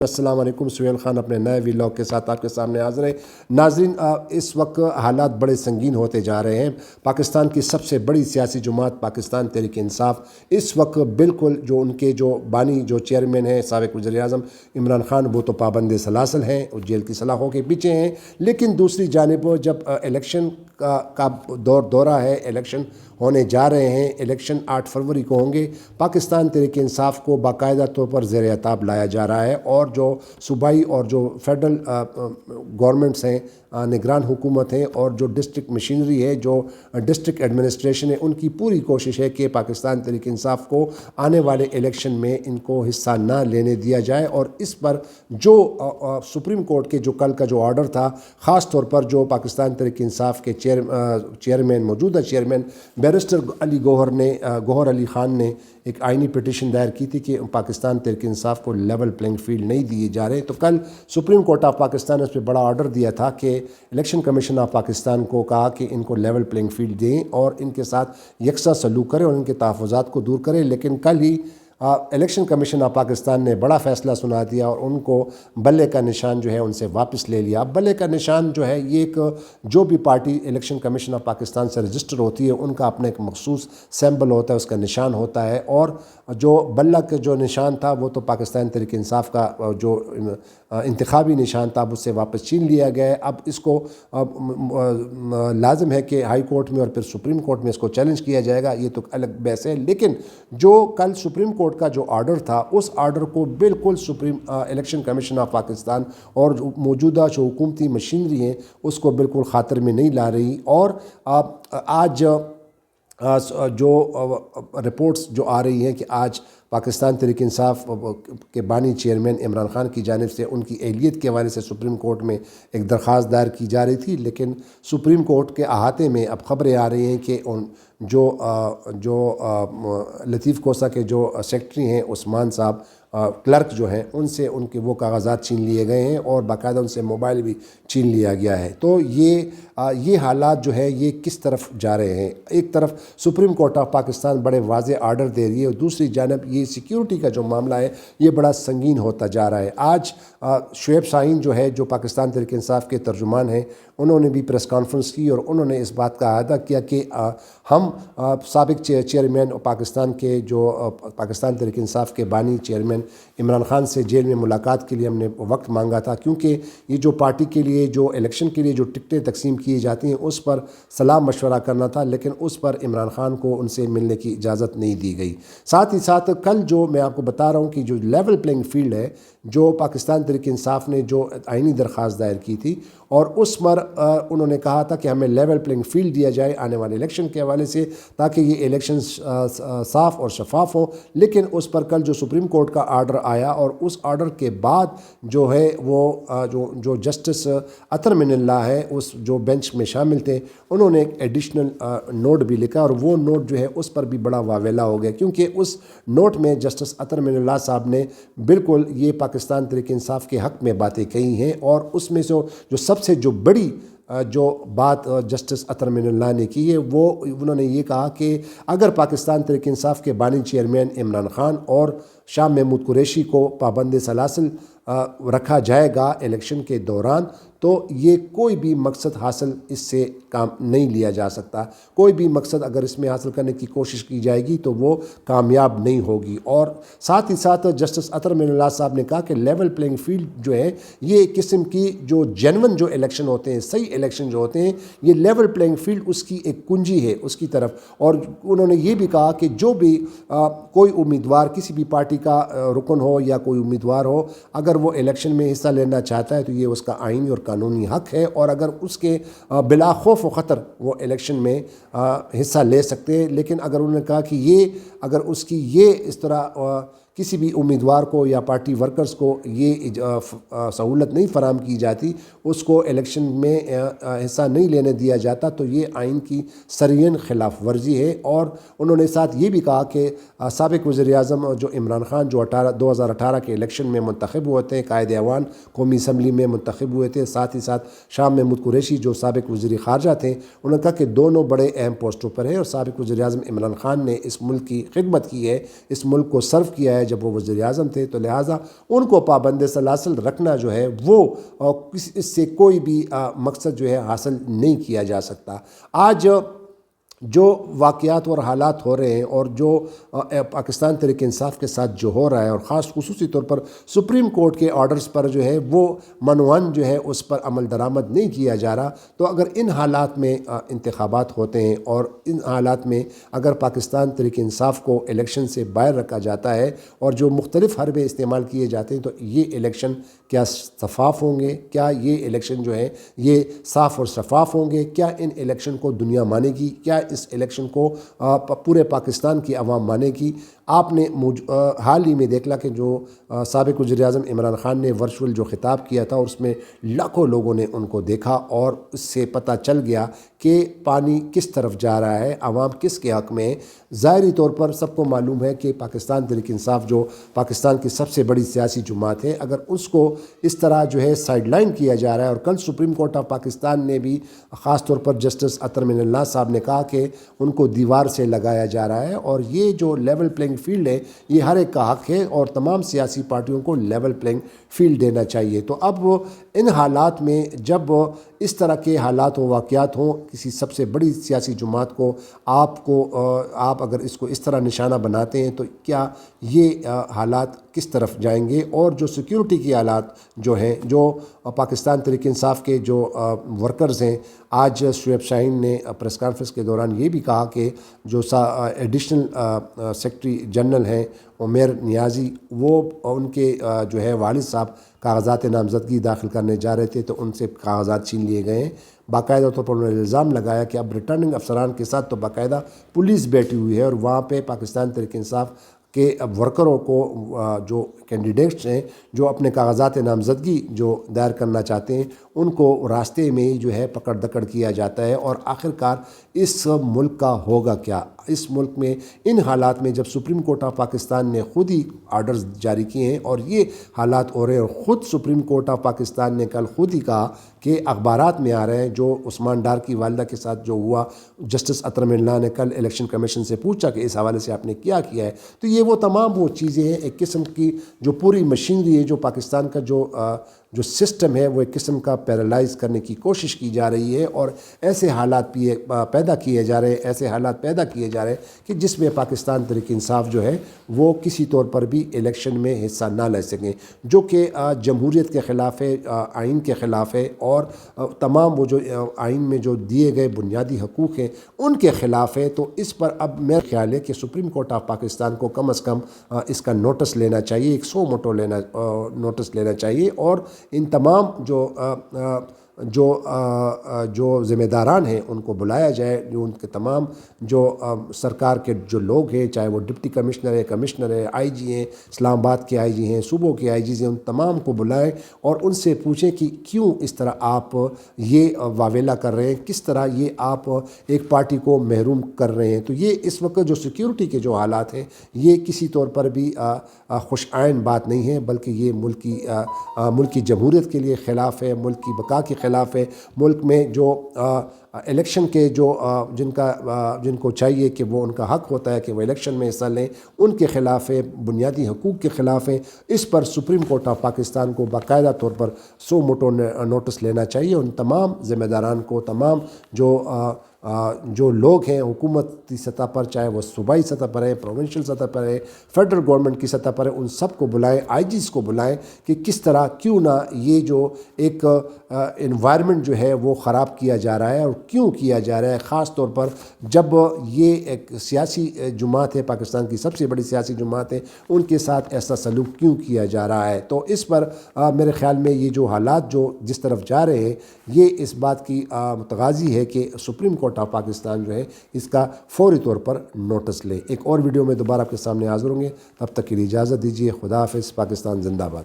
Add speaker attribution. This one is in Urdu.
Speaker 1: السلام علیکم، سہیل خان اپنے نئے ویلاگ کے ساتھ آپ کے سامنے حاضر ہے۔ ناظرین، اس وقت حالات بڑے سنگین ہوتے جا رہے ہیں۔ پاکستان کی سب سے بڑی سیاسی جماعت پاکستان تحریک انصاف اس وقت بالکل ان کے بانی چیئرمین ہیں سابق وزیر اعظم عمران خان، وہ تو پابند سلاسل ہیں اور جیل کی سلاخوں کے پیچھے ہیں۔ لیکن دوسری جانب جب الیکشن کا دورہ ہے، الیکشن ہونے جا رہے ہیں، الیکشن 8 فروری کو ہوں گے، پاکستان تحریک انصاف کو باقاعدہ طور پر زیر عتاب لایا جا رہا ہے اور جو صوبائی اور جو فیڈرل گورنمنٹس ہیں، نگران حکومت ہیں اور جو ڈسٹرکٹ مشینری ہے، جو ڈسٹرکٹ ایڈمنسٹریشن ہے، ان کی پوری کوشش ہے کہ پاکستان تحریک انصاف کو آنے والے الیکشن میں ان کو حصہ نہ لینے دیا جائے۔ اور اس پر جو سپریم کورٹ کے جو کل کا جو آرڈر تھا، خاص طور پر جو پاکستان تحریک انصاف کے چیئرمین موجودہ چیئرمین بیرسٹر گوہر علی خان نے ایک آئینی پٹیشن دائر کی تھی کہ پاکستان تحریک انصاف کو لیول پلینگ فیلڈ نہیں دیے جا رہے، تو کل سپریم کورٹ آف پاکستان نے اس پہ بڑا آرڈر دیا تھا کہ الیکشن کمیشن آف پاکستان کو کہا کہ ان کو لیول پلینگ فیلڈ دیں اور ان کے ساتھ یکساں سلوک کریں اور ان کے تحفظات کو دور کریں۔ لیکن کل ہی الیکشن کمیشن آف پاکستان نے بڑا فیصلہ سنا دیا اور ان کو بلے کا نشان جو ہے ان سے واپس لے لیا۔ بلے کا نشان جو ہے یہ ایک جو بھی party election commission of Pakistan سے رجسٹر ہوتی ہے ان کا اپنا ایک مخصوص سیمبل ہوتا ہے، اس کا نشان ہوتا ہے، اور جو بلہ کا جو نشان تھا وہ تو پاکستان تحریک انصاف کا جو انتخابی نشان تھا اس سے واپس چھین لیا گیا ہے۔ اب اس کو لازم ہے کہ ہائی کورٹ میں اور پھر سپریم کورٹ میں اس کو چیلنج کیا جائے گا، یہ تو الگ بحث ہے۔ لیکن جو کل سپریم کورٹ کا جو آرڈر تھا، اس آرڈر کو بالکل الیکشن کمیشن آف پاکستان اور موجودہ جو حکومتی مشینری ہیں اس کو بالکل خاطر میں نہیں لا رہی۔ اور آج جو رپورٹس جو آ رہی ہیں کہ آج پاکستان تحریک انصاف کے بانی چیئرمین عمران خان کی جانب سے ان کی اہلیت کے حوالے سے سپریم کورٹ میں ایک درخواست دائر کی جا رہی تھی، لیکن سپریم کورٹ کے احاطے میں اب خبریں آ رہی ہیں کہ جو لطیف کوسہ کے جو سیکرٹری ہیں عثمان صاحب، کلرک جو ہیں، ان سے ان کے وہ کاغذات چھین لیے گئے ہیں اور باقاعدہ ان سے موبائل بھی چھین لیا گیا ہے۔ تو یہ حالات جو ہے یہ کس طرف جا رہے ہیں؟ ایک طرف سپریم کورٹ آف پاکستان بڑے واضح آرڈر دے رہی ہے اور دوسری جانب یہ سیکیورٹی کا جو معاملہ ہے یہ بڑا سنگین ہوتا جا رہا ہے۔ آج شعیب شاہین جو ہے جو پاکستان تحریک انصاف کے ترجمان ہیں، انہوں نے بھی پریس کانفرنس کی اور انہوں نے اس بات کا اعادہ کیا کہ ہم سابق چیئرمین پاکستان کے جو پاکستان تحریک انصاف کے بانی چیئرمین عمران خان سے جیل میں ملاقات کے لیے ہم نے وقت مانگا تھا، کیونکہ یہ جو پارٹی کے لیے جو الیکشن کے لیے جو ٹکٹیں تقسیم کی جاتی ہیں اس پر صلاح مشورہ کرنا تھا، لیکن اس پر عمران خان کو ان سے ملنے کی اجازت نہیں دی گئی۔ ساتھ ہی ساتھ کل جو میں آپ کو بتا رہا ہوں کہ جو لیول پلینگ فیلڈ ہے، جو پاکستان تحریک انصاف نے جو آئینی درخواست دائر کی تھی اور اس پر انہوں نے کہا تھا کہ ہمیں لیول پلینگ فیلڈ دیا جائے آنے والے الیکشن کے حوالے سے تاکہ یہ الیکشن صاف اور شفاف ہوں، لیکن اس پر کل جو سپریم کورٹ کا آرڈر آیا اور اس آرڈر کے بعد جو ہے وہ جو جسٹس اطہر من اللہ ہے اس جو بینچ میں شامل تھے، انہوں نے ایک ایڈیشنل نوٹ بھی لکھا اور وہ نوٹ جو ہے اس پر بھی بڑا واویلا ہو گیا، کیونکہ اس نوٹ میں جسٹس اطہر من اللہ صاحب نے بالکل یہ پاکستان تحریک انصاف کے حق میں باتیں کہی ہیں، اور اس میں سے جو سب سے جو بڑی جو بات جسٹس اطہر من اللہ نے کی ہے وہ انہوں نے یہ کہا کہ اگر پاکستان تحریک انصاف کے بانی چیئرمین عمران خان اور شاہ محمود قریشی کو پابند سلاسل رکھا جائے گا الیکشن کے دوران، تو یہ کوئی بھی مقصد حاصل اس سے کام نہیں لیا جا سکتا۔ کوئی بھی مقصد اگر اس میں حاصل کرنے کی کوشش کی جائے گی تو وہ کامیاب نہیں ہوگی۔ اور ساتھ ہی ساتھ جسٹس اطہر من اللہ صاحب نے کہا کہ لیول پلینگ فیلڈ جو ہے یہ ایک قسم کی جو جینون جو الیکشن ہوتے ہیں، صحیح الیکشن جو ہوتے ہیں، یہ لیول پلینگ فیلڈ اس کی ایک کنجی ہے اس کی طرف۔ اور انہوں نے یہ بھی کہا کہ جو بھی کوئی امیدوار کسی بھی پارٹی کا رکن ہو یا کوئی امیدوار ہو، اگر وہ الیکشن میں حصہ لینا چاہتا ہے تو یہ اس کا آئینی اور قانونی حق ہے، اور اگر اس کے بلا خوف و خطر وہ الیکشن میں حصہ لے سکتے ہیں۔ لیکن اگر انہوں نے کہا کہ اگر اس کی اس طرح کسی بھی امیدوار کو یا پارٹی ورکرز کو یہ سہولت نہیں فراہم کی جاتی، اس کو الیکشن میں حصہ نہیں لینے دیا جاتا، تو یہ آئین کی سرین خلاف ورزی ہے۔ اور انہوں نے ساتھ یہ بھی کہا کہ سابق وزیر اعظم جو عمران خان جو 2018 کے الیکشن میں منتخب ہوئے تھے، قائد ایوان قومی اسمبلی میں منتخب ہوئے تھے، ساتھ ہی ساتھ شاہ محمود قریشی جو سابق وزیر خارجہ تھے، انہوں نے کہا کہ دونوں بڑے اہم پوسٹوں پر ہیں اور سابق وزیر اعظم عمران خان نے اس ملک کی خدمت کی ہے، اس ملک کو سرو کیا ہے ہے جب وہ وزیر اعظم تھے، تو لہٰذا ان کو پابند سلاسل رکھنا جو ہے وہ اس سے کوئی بھی مقصد جو ہے حاصل نہیں کیا جا سکتا۔ آج جو واقعات اور حالات ہو رہے ہیں اور جو پاکستان تحریک انصاف کے ساتھ جو ہو رہا ہے، اور خصوصی طور پر سپریم کورٹ کے آرڈرز پر جو ہے وہ منوان جو ہے اس پر عمل درآمد نہیں کیا جا رہا، تو اگر ان حالات میں انتخابات ہوتے ہیں اور ان حالات میں اگر پاکستان تحریک انصاف کو الیکشن سے باہر رکھا جاتا ہے اور جو مختلف حربے استعمال کیے جاتے ہیں، تو یہ الیکشن کیا شفاف ہوں گے؟ کیا یہ الیکشن جو ہے یہ صاف اور شفاف ہوں گے؟ کیا ان الیکشن کو دنیا مانے گی؟ کیا اس الیکشن کو پورے پاکستان کی عوام مانے گی؟ آپ نے حال ہی میں دیکھا کہ جو سابق وزیر اعظم عمران خان نے ورچوئل جو خطاب کیا تھا، اور اس میں لاکھوں لوگوں نے ان کو دیکھا، اور اس سے پتہ چل گیا کہ پانی کس طرف جا رہا ہے، عوام کس کے حق میں ہے۔ ظاہری طور پر سب کو معلوم ہے کہ پاکستان تحریک انصاف جو پاکستان کی سب سے بڑی سیاسی جماعت ہے، اگر اس کو اس طرح جو ہے سائیڈ لائن کیا جا رہا ہے، اور کل سپریم کورٹ آف پاکستان نے بھی خاص طور پر جسٹس اطہر من اللہ صاحب نے کہا کہ ان کو دیوار سے لگایا جا رہا ہے، اور یہ جو لیول پلینگ فیلڈ ہے یہ ہر ایک کا حق ہے، اور تمام سیاسی پارٹیوں کو لیول پلینگ فیلڈ دینا چاہیے۔ تو اب ان حالات میں جب اس طرح کے حالات و واقعات ہوں، کسی سب سے بڑی سیاسی جماعت کو آپ اگر اس کو اس طرح نشانہ بناتے ہیں، تو کیا یہ حالات کس طرف جائیں گے؟ اور جو سیکیورٹی کے حالات جو ہیں، جو پاکستان تحریک انصاف کے جو ورکرز ہیں، آج شعیب شاہین نے پریس کانفرنس کے دوران یہ بھی کہا کہ جو ایڈیشنل سیکرٹری جنرل ہیں عمیر نیازی، وہ ان کے جو ہے والد صاحب کاغذات نامزدگی داخل کرنے جا رہے تھے، تو ان سے کاغذات چھین لیے گئے ہیں۔ باقاعدہ طور پر انہوں نے الزام لگایا کہ اب ریٹرننگ افسران کے ساتھ تو باقاعدہ پولیس بیٹھی ہوئی ہے، اور وہاں پہ پاکستان تحریک انصاف کہ اب ورکروں کو جو کینڈیڈیٹس ہیں جو اپنے کاغذات نامزدگی جو دائر کرنا چاہتے ہیں، ان کو راستے میں ہی جو ہے پکڑ دکڑ کیا جاتا ہے۔ اور آخرکار اس ملک کا ہوگا کیا؟ اس ملک میں ان حالات میں جب سپریم کورٹ آف پاکستان نے خود ہی آرڈرز جاری کیے ہیں اور یہ حالات ہو رہے ہیں، اور خود سپریم کورٹ آف پاکستان نے کل خود ہی کہا کہ اخبارات میں آ رہے ہیں، جو عثمان ڈار کی والدہ کے ساتھ جو ہوا، جسٹس اطہر من اللہ نے کل الیکشن کمیشن سے پوچھا کہ اس حوالے سے آپ نے کیا ہے، تو یہ وہ تمام وہ چیزیں ہیں، ایک قسم کی جو پوری مشینری ہے، جو پاکستان کا جو سسٹم ہے، وہ ایک قسم کا پیرالائز کرنے کی کوشش کی جا رہی ہے، اور ایسے حالات پیدا کیے جا رہے ہیں کہ جس میں پاکستان تحریک انصاف جو ہے وہ کسی طور پر بھی الیکشن میں حصہ نہ لے سکیں، جو کہ جمہوریت کے خلاف ہے، آئین کے خلاف ہے، اور تمام وہ جو آئین میں جو دیے گئے بنیادی حقوق ہیں ان کے خلاف ہے۔ تو اس پر اب میرا خیال ہے کہ سپریم کورٹ آف پاکستان کو کم از کم اس کا نوٹس لینا چاہیے، ایک سو موٹو نوٹس لینا چاہیے، اور ان تمام جو ذمہ داران ہیں ان کو بلایا جائے، جو ان کے تمام جو سرکار کے جو لوگ ہیں، چاہے وہ ڈپٹی کمشنر ہے، آئی جی ہیں، اسلام آباد کے آئی جی ہیں، صوبوں کے آئی جیز ہیں، ان تمام کو بلائیں اور ان سے پوچھیں کہ کیوں اس طرح آپ یہ واویلا کر رہے ہیں، کس طرح یہ آپ ایک پارٹی کو محروم کر رہے ہیں۔ تو یہ اس وقت جو سیکیورٹی کے جو حالات ہیں، یہ کسی طور پر بھی خوش آئین بات نہیں ہے، بلکہ یہ ملکی جمہوریت کے لیے خلاف ہے، ملک کی بقا کے خلاف ہے۔ ملک میں جو الیکشن کے جن کو چاہیے کہ وہ ان کا حق ہوتا ہے کہ وہ الیکشن میں حصہ لیں، ان کے خلاف ہے، بنیادی حقوق کے خلاف ہے۔ اس پر سپریم کورٹ آف پاکستان کو باقاعدہ طور پر سو موٹو نوٹس لینا چاہیے، ان تمام ذمہ داران کو، تمام جو لوگ ہیں حکومتی سطح پر، چاہے وہ صوبائی سطح پر ہے، پروونشل سطح پر ہے، فیڈرل گورنمنٹ کی سطح پر ہے، ان سب کو بلائیں، آئی جیز کو بلائیں کہ کس طرح کیوں نہ یہ جو ایک انوائرمنٹ جو ہے وہ خراب کیا جا رہا ہے، اور کیوں کیا جا رہا ہے، خاص طور پر جب یہ ایک سیاسی جماعت ہے، پاکستان کی سب سے بڑی سیاسی جماعت ہے، ان کے ساتھ ایسا سلوک کیوں کیا جا رہا ہے۔ تو اس پر میرے خیال میں یہ جو حالات جو جس طرف جا رہے ہیں، یہ اس بات کی متغاضی ہے کہ سپریم کورٹ آف پاکستان جو ہے اس کا فوری طور پر نوٹس لے۔ ایک اور ویڈیو میں دوبارہ آپ کے سامنے حاضر ہوں گے، تب تک کے لیے اجازت دیجیے۔ خدا حافظ۔ پاکستان زندہ باد۔